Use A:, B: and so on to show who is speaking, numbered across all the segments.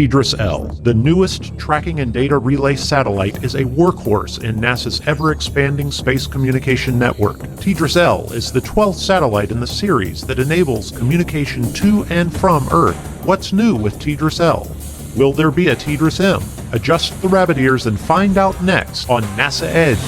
A: TDRS-L, the newest tracking and data relay satellite, is a workhorse in NASA's ever-expanding space communication network. TDRS-L is the 12th satellite in the series that enables communication to and from Earth. What's new with TDRS-L? Will there be a TDRS-M? Adjust the rabbit ears and find out next on NASA Edge.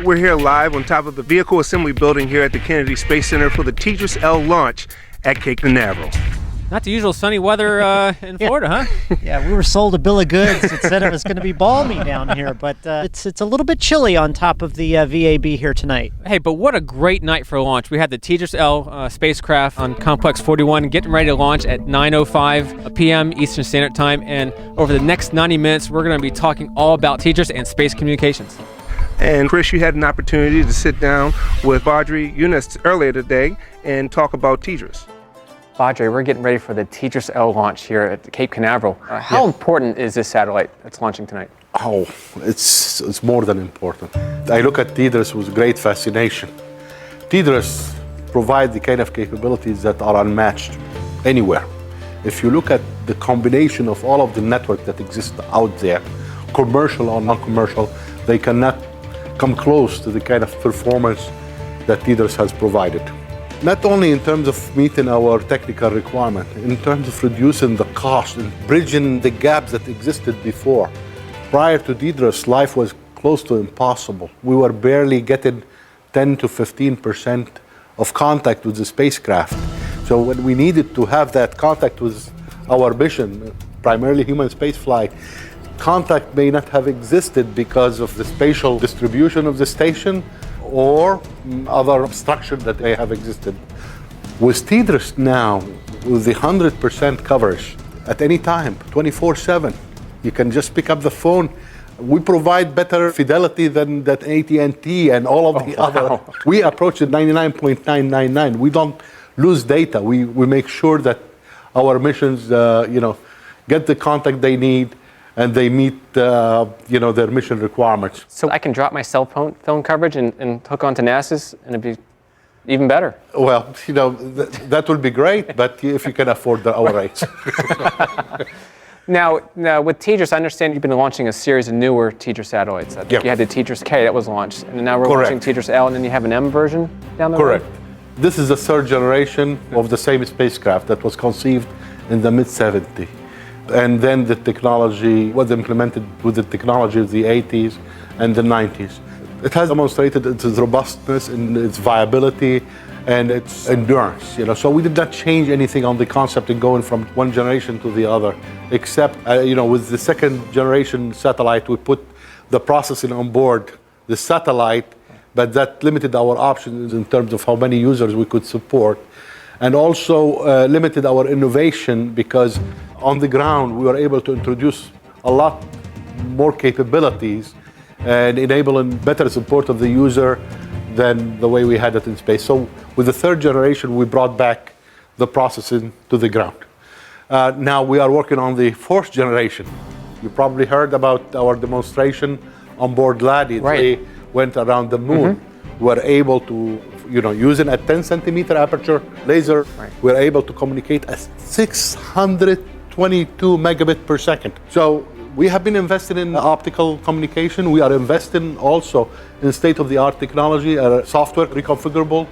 B: We're here live on top of the vehicle assembly building here at the Kennedy Space Center for the TDRS-L launch at Cape Canaveral.
C: Not the usual sunny weather in Florida, huh?
D: Yeah, we were sold a bill of goods that said it was going to be balmy down here, but it's a little bit chilly on top of the VAB here tonight.
C: Hey, but what a great night for launch. We had the TDRS-L spacecraft on Complex 41 getting ready to launch at 9:05 p.m. Eastern Standard Time, and over the next 90 minutes, we're going to be talking all about TDRS and space communications.
B: And Chris, you had an opportunity to sit down with Badri Yunus earlier today and talk about TDRS.
C: Badri, we're getting ready for the TDRS-L launch here at Cape Canaveral. How important is this satellite that's launching tonight?
E: Oh, it's more than important. I look at TDRS with great fascination. TDRS provides the kind of capabilities that are unmatched anywhere. If you look at the combination of all of the network that exists out there, commercial or non-commercial, they cannot come close to the kind of performance that TDRS has provided. Not only in terms of meeting our technical requirement, in terms of reducing the cost and bridging the gaps that existed before. Prior to TDRS, life was close to impossible. We were barely getting 10 to 15% of contact with the spacecraft. So when we needed to have that contact with our mission, primarily human spaceflight, contact may not have existed because of the spatial distribution of the station or other obstruction that may have existed. With TDRS now, with the 100% coverage at any time, 24/7, you can just pick up the phone. We provide better fidelity than that AT&T and all of the other. We approach it 99.999. We don't lose data. We make sure that our missions, get the contact they need, and they meet, their mission requirements.
C: So I can drop my cell phone coverage and hook onto NASA's, and it'd be even better.
E: Well, that would be great, but if you can afford our rates.
C: Now, with TDRS, I understand you've been launching a series of newer TDRS satellites. I think you had the TDRS-K that was launched, and now we're launching TDRS-L, and then you have an M version down the road?
E: Correct. This is the third generation of the same spacecraft that was conceived in the mid-70s. And then the technology was implemented with the technology of the 80s and the 90s. It has demonstrated its robustness and its viability and its endurance. So we did not change anything on the concept in going from one generation to the other, except with the second generation satellite, we put the processing on board the satellite, but that limited our options in terms of how many users we could support. And also limited our innovation because on the ground we were able to introduce a lot more capabilities and enabling better support of the user than the way we had it in space. So with the third generation, we brought back the processing to the ground. Now we are working on the fourth generation. You probably heard about our demonstration on board LADI. They went around the moon. We were able to, using a 10 centimeter aperture laser, we're able to communicate at 622 megabit per second. So we have been investing in optical communication. We are investing also in state-of-the-art technology, software reconfigurable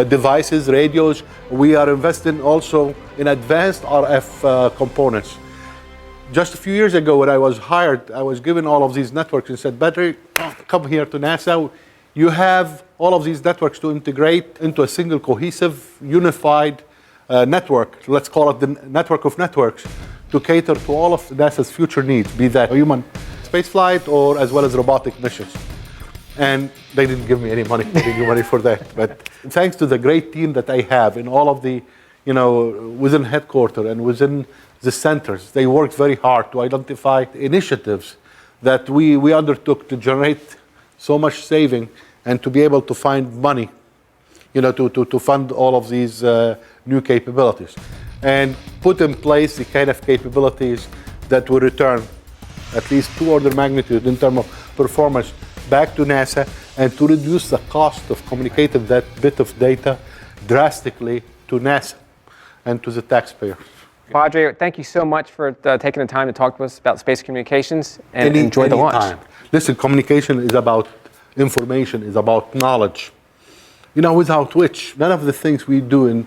E: devices, radios. We are investing also in advanced RF components. Just a few years ago when I was hired, I was given all of these networks and said, Badri, come here to NASA. You have all of these networks to integrate into a single cohesive, unified network. Let's call it the network of networks to cater to all of NASA's future needs, be that human spaceflight or as well as robotic missions. And they didn't give me any money, for that. But thanks to the great team that I have in all of the, within headquarters and within the centers, they worked very hard to identify initiatives that we undertook to generate so much saving and to be able to find money, to fund all of these new capabilities and put in place the kind of capabilities that will return at least 2 order magnitude in terms of performance back to NASA, and to reduce the cost of communicating that bit of data drastically to NASA and to the taxpayer.
C: Padre, thank you so much for taking the time to talk to us about space communications, and enjoy the launch.
E: Time. Listen, communication is about information, is about knowledge. You know, without which none of the things we do in,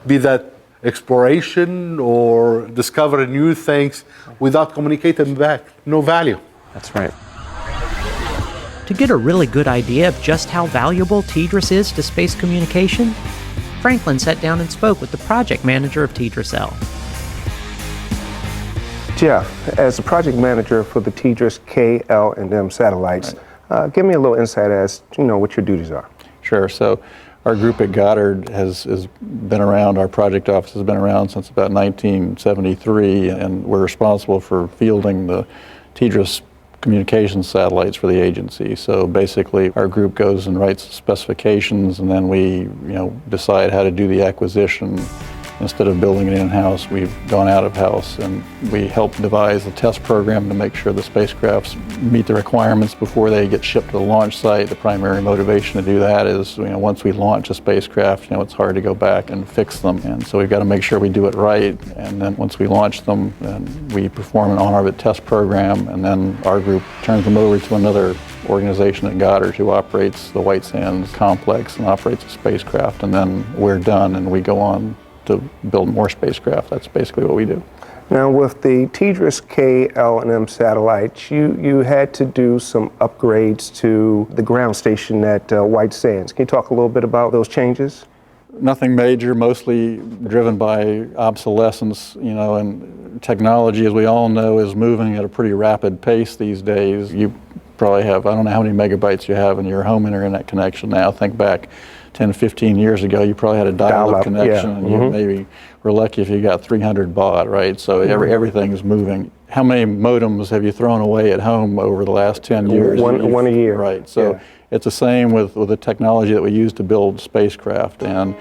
E: be that exploration or discovering new things, without communicating back, no value.
C: That's right.
D: To get a really good idea of just how valuable TDRS is to space communication, Franklin sat down and spoke with the project manager of TDRS-L.
B: Jeff, as the project manager for the TDRS K, L, and M satellites, give me a little insight as to what your duties are.
F: Sure. So our group at Goddard has been around, our project office has been around since about 1973, and we're responsible for fielding the TDRS communications satellites for the agency. So basically our group goes and writes specifications, and then we decide how to do the acquisition. Instead of building it in-house, we've gone out-of-house, and we help devise a test program to make sure the spacecrafts meet the requirements before they get shipped to the launch site. The primary motivation to do that is, once we launch a spacecraft, it's hard to go back and fix them, and so we've got to make sure we do it right. And then once we launch them, then we perform an on-orbit test program, and then our group turns them over to another organization at Goddard who operates the White Sands complex and operates the spacecraft, and then we're done and we go on to build more spacecraft. That's basically what we do.
B: Now, with the TDRS K, L, and M satellites, you had to do some upgrades to the ground station at White Sands. Can you talk a little bit about those changes?
F: Nothing major, mostly driven by obsolescence, and technology, as we all know, is moving at a pretty rapid pace these days. You probably have, I don't know how many megabytes you have in your home internet connection now. Think back 10, 15 years ago, you probably had a dial-up connection, and you maybe were lucky if you got 300 baud, right? So everything is moving. How many modems have you thrown away at home over the last 10 years?
B: One a year.
F: Right. So it's the same with the technology that we use to build spacecraft, and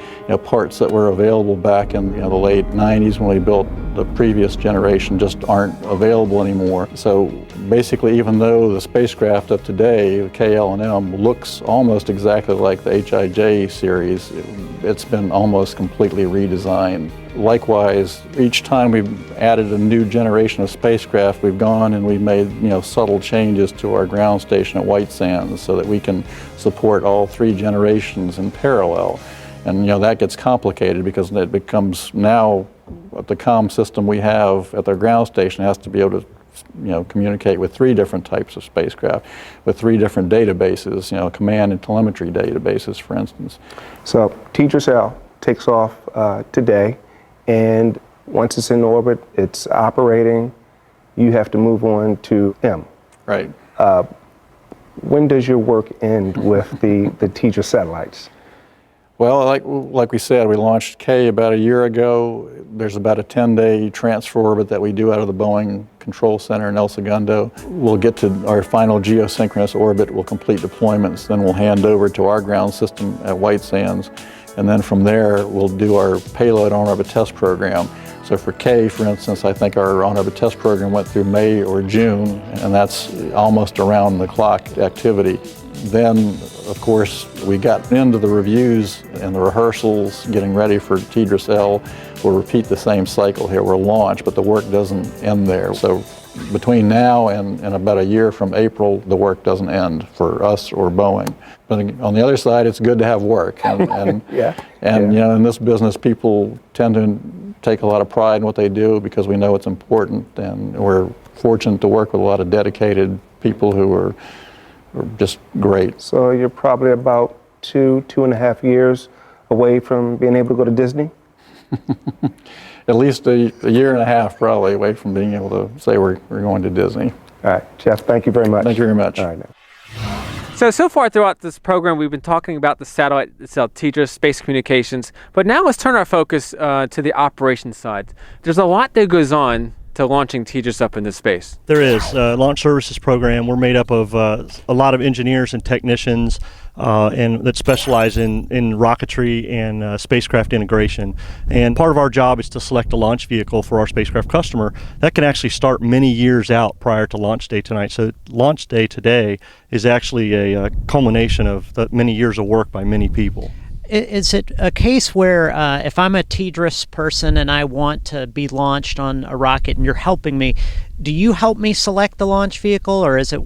F: parts that were available back in the late 90s when we built the previous generation just aren't available anymore. So basically, even though the spacecraft of today, the KL and M, looks almost exactly like the HIJ series, it's been almost completely redesigned. Likewise, each time we've added a new generation of spacecraft, we've gone and we've made subtle changes to our ground station at White Sands so that we can support all 3 generations in parallel. And that gets complicated because it becomes now the comm system we have at the ground station has to be able to communicate with 3 different types of spacecraft, with 3 different databases, command and telemetry databases, for instance.
B: So TDRS-L takes off today, and once it's in orbit, it's operating, you have to move on to M.
F: Right.
B: When does your work end with the TDRS satellites?
F: Well, like we said, we launched K about a year ago. There's about a 10-day transfer orbit that we do out of the Boeing Control Center in El Segundo. We'll get to our final geosynchronous orbit, we'll complete deployments, then we'll hand over to our ground system at White Sands, and then from there we'll do our payload on-orbit test program. So for K, for instance, I think our on-orbit test program went through May or June, and that's almost around the clock activity. Then, of course, we got into the reviews and the rehearsals, getting ready for TDRS-L. We'll repeat the same cycle here. We'll launch, but the work doesn't end there. So between now and about a year from April, the work doesn't end for us or Boeing. But on the other side, it's good to have work. And in this business, people tend to take a lot of pride in what they do because we know it's important, and we're fortunate to work with a lot of dedicated people who are just great.
B: So you're probably about 2.5 years away from being able to go to Disney?
F: At least a year and a half probably away from being able to say we're going to Disney.
B: All right, Jeff, thank you very much.
F: Thank you very much.
B: All right.
C: So far throughout this program, we've been talking about the satellite itself, TDRS, space communications, but now let's turn our focus to the operations side. There's a lot that goes on to launching TDRS up into space?
G: There is. Launch Services Program, we're made up of a lot of engineers and technicians and that specialize in rocketry and spacecraft integration. And part of our job is to select a launch vehicle for our spacecraft customer. That can actually start many years out prior to launch day tonight. So launch day today is actually a culmination of the many years of work by many people.
D: Is it a case where if I'm a TDRS person and I want to be launched on a rocket and you're helping me, do you help me select the launch vehicle, or is it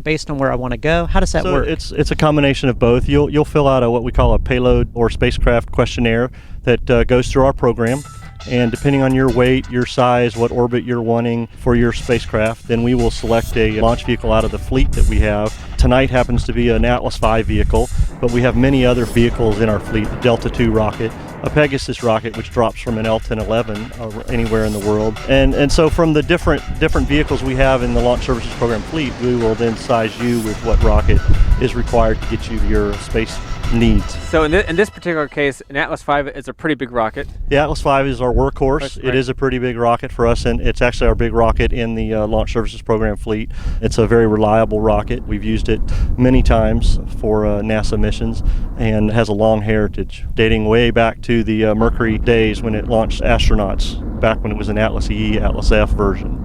D: based on where I want to go? How does that work?
G: It's a combination of both. You'll fill out what we call a payload or spacecraft questionnaire that goes through our program. And depending on your weight, your size, what orbit you're wanting for your spacecraft, then we will select a launch vehicle out of the fleet that we have. Tonight happens to be an Atlas V vehicle, but we have many other vehicles in our fleet, the Delta II rocket, a Pegasus rocket, which drops from an L-1011 anywhere in the world. And so from the different vehicles we have in the Launch Services Program fleet, we will then size you with what rocket is required to get you your space needs.
C: So in this particular case, an Atlas V is a pretty big rocket.
G: The Atlas V is our workhorse.
C: Right.
G: It is a pretty big rocket for us, and it's actually our big rocket in the Launch Services Program fleet. It's a very reliable rocket. We've used it many times for NASA missions, and has a long heritage, dating way back to the Mercury days when it launched astronauts, back when it was an Atlas E, Atlas F version.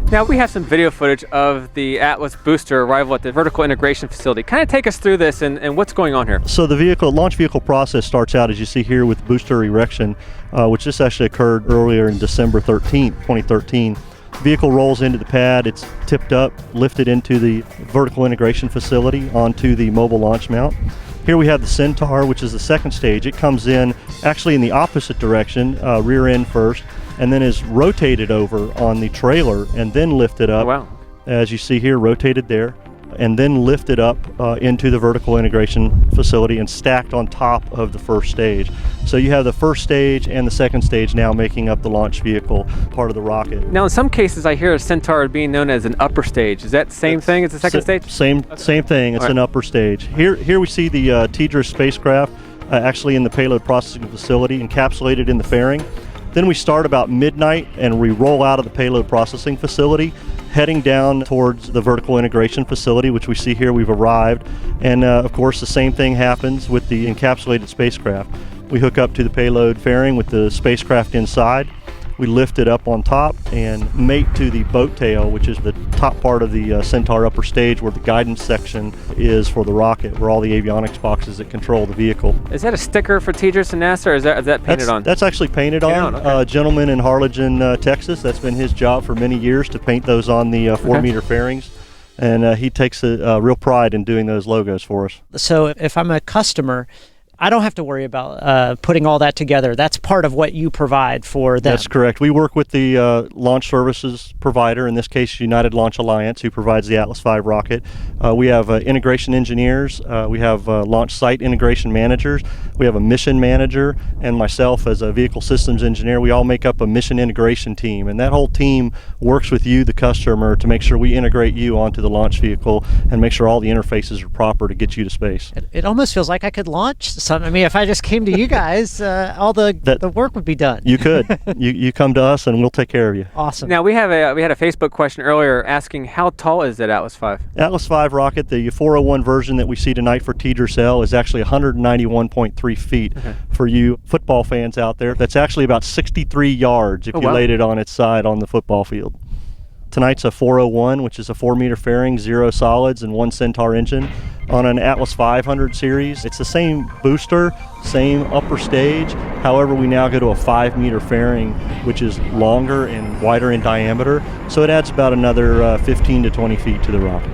C: Now we have some video footage of the Atlas booster arrival at the vertical integration facility. Kind of take us through this and what's going on here.
G: So the launch vehicle process starts out, as you see here, with booster erection, which this actually occurred earlier in December 13th, 2013. The vehicle rolls into the pad, it's tipped up, lifted into the vertical integration facility onto the mobile launch mount. Here we have the Centaur, which is the second stage. It comes in actually in the opposite direction, rear end first, and then is rotated over on the trailer and then lifted up.
C: Oh, wow.
G: As you see here, rotated there, and then lifted up into the vertical integration facility and stacked on top of the first stage. So you have the first stage and the second stage now making up the launch vehicle part of the rocket.
C: Now in some cases I hear a Centaur being known as an upper stage. Is that the same thing as the second stage?
G: Same thing, it's an upper stage. Here we see the TDRS spacecraft actually in the payload processing facility, encapsulated in the fairing. Then we start about midnight and we roll out of the payload processing facility, heading down towards the vertical integration facility, which we see here. We've arrived. And of course, the same thing happens with the encapsulated spacecraft. We hook up to the payload fairing with the spacecraft inside. We lift it up on top and mate to the boat tail, which is the top part of the Centaur upper stage, where the guidance section is for the rocket, where all the avionics boxes that control the vehicle.
C: Is that a sticker for TDRS and NASA, or is that painted on?
G: That's actually painted on.
C: Okay.
G: A gentleman in Harlingen, Texas, that's been his job for many years to paint those on the 4-meter fairings. And he takes a real pride in doing those logos for us.
D: So if I'm a customer, I don't have to worry about putting all that together. That's part of what you provide for them.
G: That's correct. We work with the launch services provider, in this case United Launch Alliance, who provides the Atlas V rocket. We have integration engineers, we have launch site integration managers, we have a mission manager, and myself as a vehicle systems engineer. We all make up a mission integration team, and that whole team works with you, the customer, to make sure we integrate you onto the launch vehicle and make sure all the interfaces are proper to get you to space.
D: It almost feels like I could launch something. I mean, if I just came to you guys, all the work would be done.
G: You could. you come to us and we'll take care of you.
D: Awesome.
C: Now we had a Facebook question earlier asking how tall is that Atlas V?
G: Atlas V rocket, the 401 version that we see tonight for TDRS-L, is actually 191.3 feet. For you football fans out there, that's actually about 63 yards if you laid it on its side on the football field. Tonight's a 401, which is a 4-meter fairing, 0 solids, and 1 Centaur engine on an Atlas 500 series. It's the same booster, same upper stage. However, we now go to a 5-meter fairing, which is longer and wider in diameter. So it adds about another 15 to 20 feet to the rocket.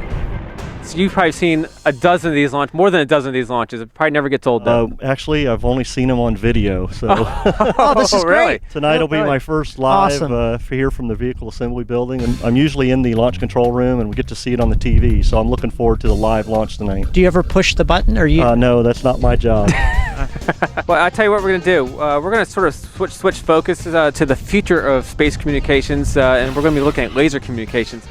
C: So you've probably seen a dozen of these more than a dozen of these launches. It probably never gets old though.
G: Actually, I've only seen them on video. So
D: Oh, this is
C: really?
D: great.
G: Tonight will be my first live
D: Awesome.
G: here from the vehicle assembly building. And I'm usually in the launch control room, and we get to see it on the TV. So I'm looking forward to the live launch tonight.
D: Do you ever push the button, or you?
G: No, that's not my job.
C: Well, I'll tell you what we're going to do. We're going to sort of switch focus to the future of space communications, and we're going to be looking at laser communications.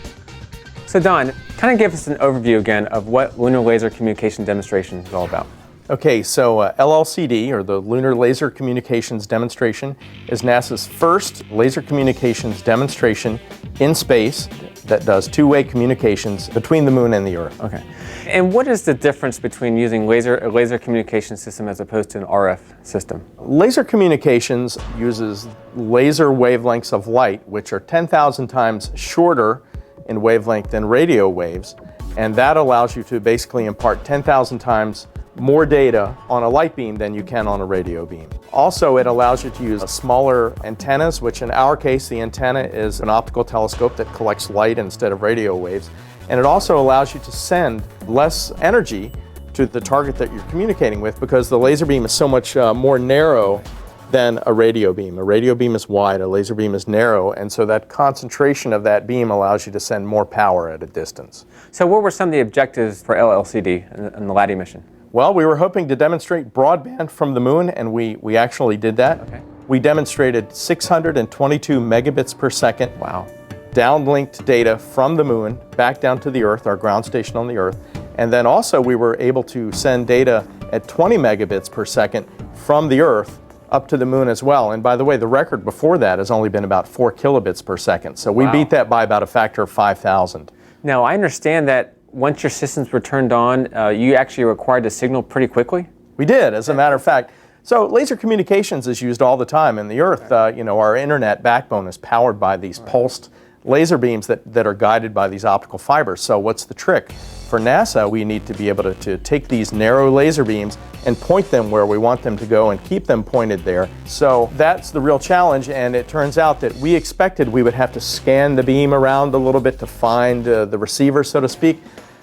C: So Don, kind of give us an overview again of what lunar laser communication demonstration is all about.
H: Okay, so LLCD, or the Lunar Laser Communications Demonstration, is NASA's first laser communications demonstration in space that does two-way communications between the moon and the Earth.
C: Okay. And what is the difference between using a laser communication system as opposed to an RF system?
H: Laser communications uses laser wavelengths of light, which are 10,000 times shorter in wavelength than radio waves, and that allows you to basically impart 10,000 times more data on a light beam than you can on a radio beam. Also, it allows you to use smaller antennas, which in our case, the antenna is an optical telescope that collects light instead of radio waves. And it also allows you to send less energy to the target that you're communicating with, because the laser beam is so much more narrow than a radio beam. A radio beam is wide, a laser beam is narrow, and so that concentration of that beam allows you to send more power at a distance.
C: So what were some of the objectives for LLCD in the LADEE mission?
H: Well, we were hoping to demonstrate broadband from the moon, and we actually did that.
C: Okay.
H: We demonstrated 622 megabits per second.
C: Wow.
H: Downlinked data from the moon back down to the Earth, our ground station on the Earth. And then also we were able to send data at 20 megabits per second from the Earth up to the moon as well. And by the way, the record before that has only been about 4 kilobits per second. So we beat that by about a factor of 5,000.
C: Now, I understand that once your systems were turned on, you actually required to signal pretty quickly?
H: We did, as a matter of fact. So laser communications is used all the time in the Earth. Our internet backbone is powered by these pulsed laser beams that are guided by these optical fibers. So what's the trick? For NASA, we need to be able to take these narrow laser beams and point them where we want them to go and keep them pointed there. So that's the real challenge, and it turns out that we expected we would have to scan the beam around a little bit to find the receiver, so to speak.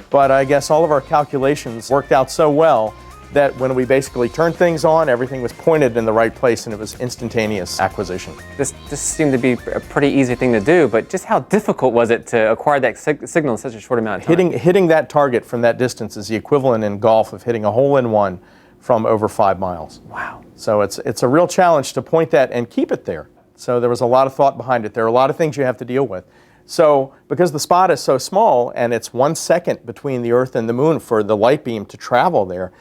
H: But I guess all of our calculations worked out so well that when we basically turned things on, everything was pointed in the right place, and it was instantaneous acquisition.
C: This seemed to be a pretty easy thing to do, but just how difficult was it to acquire that signal in such a short amount of time?
H: Hitting that target from that distance is the equivalent in golf of hitting a hole-in-one from over 5 miles.
C: Wow.
H: So it's a real challenge to point that and keep it there. So there was a lot of thought behind it. There are a lot of things you have to deal with. So because the spot is so small and it's 1 second between the Earth and the moon for the light beam to travel there,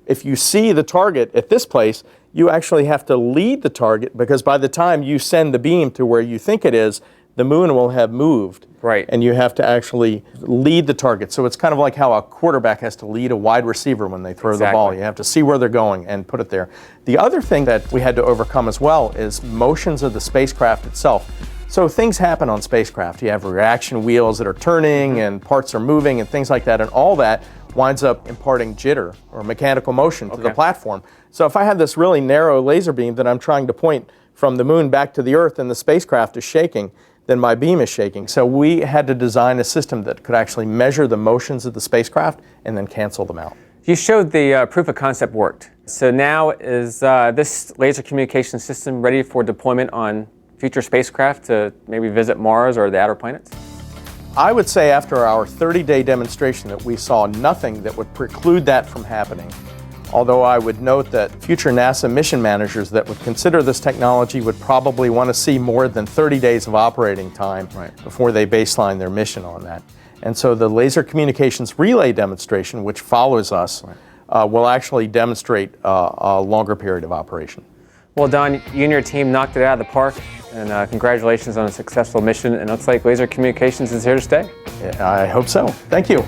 H: if you see the target at this place, you actually have to lead the target, because by the time you send the beam to where you think it is, the moon will have moved.
C: Right.
H: And you have to actually lead the target. So it's kind of like how a quarterback has to lead a wide receiver when they throw the ball. You have to see where they're going and put it there. The other thing that we had to overcome as well is motions of the spacecraft itself. So things happen on spacecraft. You have reaction wheels that are turning and parts are moving and things like that, and all that winds up imparting jitter or mechanical motion to the platform. So if I have this really narrow laser beam that I'm trying to point from the moon back to the Earth and the spacecraft is shaking, then my beam is shaking. So we had to design a system that could actually measure the motions of the spacecraft and then cancel them out.
C: You showed the proof of concept worked. So now is this laser communication system ready for deployment on future spacecraft to maybe visit Mars or the outer planets?
H: I would say after our 30-day demonstration that we saw nothing that would preclude that from happening. Although I would note that future NASA mission managers that would consider this technology would probably want to see more than 30 days of operating time before they baseline their mission on that. And so the laser communications relay demonstration, which follows us, will actually demonstrate a longer period of operation.
C: Well, Don, you and your team knocked it out of the park, and congratulations on a successful mission. And it looks like laser communications is here to stay.
H: Yeah, I hope so. Thank you.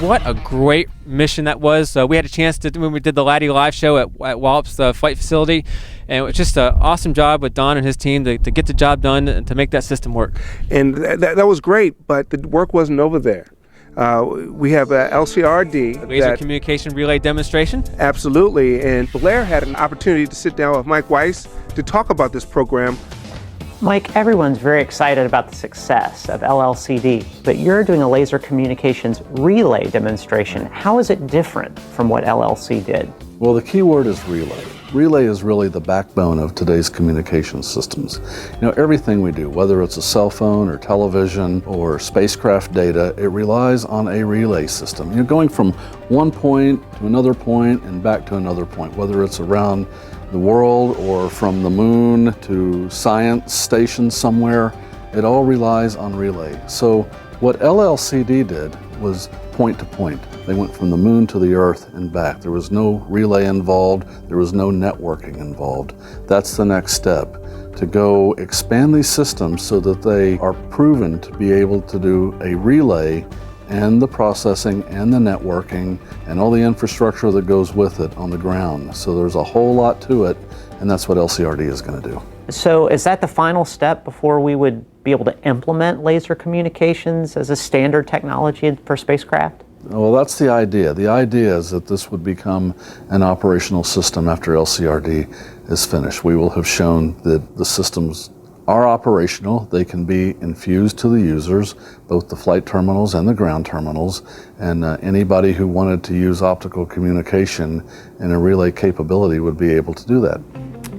C: What a great mission that was. We had a chance to, when we did the LADEE live show at Wallop's flight facility, and it was just an awesome job with Don and his team to get the job done and to make that system work.
B: And that was great, but the work wasn't over there. We have a LCRD.
C: Laser communication relay demonstration?
B: Absolutely, and Blair had an opportunity to sit down with Mike Weiss to talk about this program.
D: Mike, everyone's very excited about the success of LLCD, but you're doing a laser communications relay demonstration. How is it different from what LLC did?
I: Well, the key word is relay. Relay is really the backbone of today's communication systems. You know, everything we do, whether it's a cell phone or television or spacecraft data, it relies on a relay system. You're going from one point to another point and back to another point, whether it's around the world or from the moon to science station somewhere. It all relies on relay. So what LLCD did was point to point. They went from the moon to the Earth and back. There was no relay involved. There was no networking involved. That's the next step, to go expand these systems so that they are proven to be able to do a relay and the processing and the networking and all the infrastructure that goes with it on the ground. So there's a whole lot to it, and that's what LCRD is going to do.
D: So is that the final step before we would be able to implement laser communications as a standard technology for spacecraft?
I: Well, that's the idea. The idea is that this would become an operational system after LCRD is finished. We will have shown that the systems are operational. They can be infused to the users, both the flight terminals and the ground terminals, and anybody who wanted to use optical communication in a relay capability would be able to do that.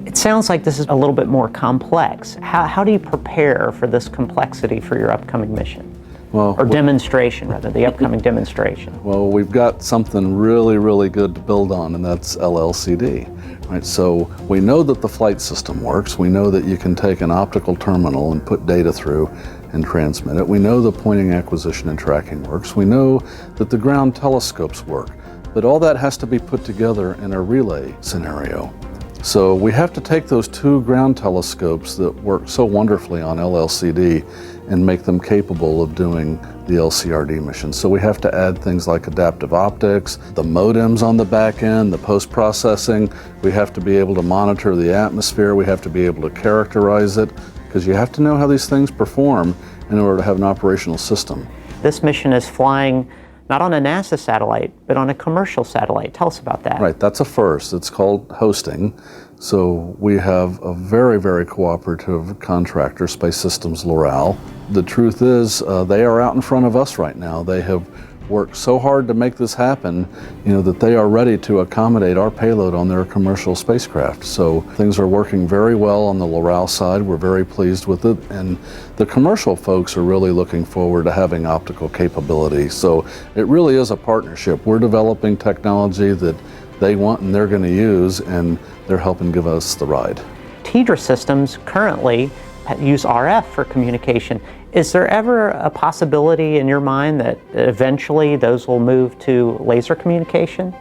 D: It sounds like this is a little bit more complex. How do you prepare for this complexity for your upcoming mission?
I: Well,
D: or demonstration, rather, the upcoming demonstration.
I: Well, we've got something really, really good to build on, and that's LLCD. Right? So we know that the flight system works. We know that you can take an optical terminal and put data through and transmit it. We know the pointing acquisition and tracking works. We know that the ground telescopes work. But all that has to be put together in a relay scenario. So we have to take those two ground telescopes that work so wonderfully on LLCD and make them capable of doing the LCRD mission. So we have to add things like adaptive optics, the modems on the back end, the post-processing. We have to be able to monitor the atmosphere. We have to be able to characterize it, because you have to know how these things perform in order to have an operational system.
D: This mission is flying not on a NASA satellite, but on a commercial satellite. Tell us about that.
I: Right, that's a first. It's called hosting. So we have a very, very cooperative contractor, Space Systems Loral. The truth is, they are out in front of us right now. They have worked so hard to make this happen, that they are ready to accommodate our payload on their commercial spacecraft. So things are working very well on the Loral side. We're very pleased with it. And the commercial folks are really looking forward to having optical capability. So it really is a partnership. We're developing technology that they want and they're going to use, and they're helping give us the ride.
D: TDRS systems currently use RF for communication. Is there ever a possibility in your mind that eventually those will move to laser communication?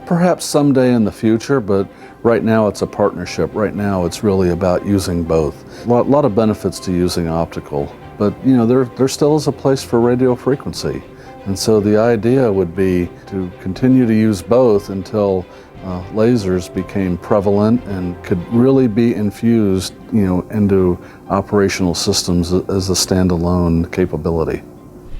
I: Perhaps someday in the future, but right now it's a partnership. Right now it's really about using both. A lot of benefits to using optical, but there still is a place for radio frequency. And so the idea would be to continue to use both until lasers became prevalent and could really be infused, into operational systems as a standalone capability.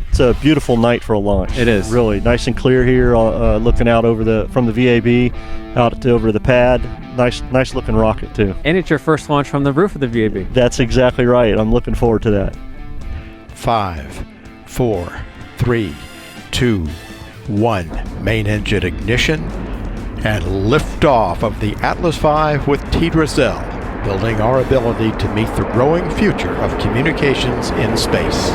G: It's a beautiful night for a launch.
C: It is.
G: Really nice and clear here, looking out over from the VAB out over the pad. Nice looking rocket too.
C: And it's your first launch from the roof of the VAB.
G: That's exactly right. I'm looking forward to that.
A: 5, 4, 3, 2, 1. Main engine ignition and liftoff of the Atlas V with TDRS-L, building our ability to meet the growing future of communications in space.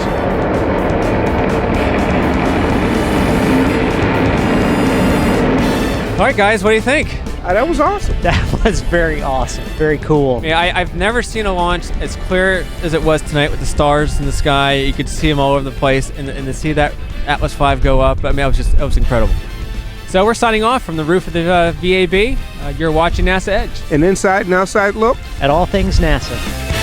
C: All right, guys, what do you think?
B: That was awesome.
D: That was very awesome. Very cool.
C: Yeah, I've never seen a launch as clear as it was tonight with the stars in the sky. You could see them all over the place, and to see that Atlas V go up, it was incredible. So we're signing off from the roof of the VAB. You're watching NASA Edge.
B: An inside and outside look
D: At all things NASA.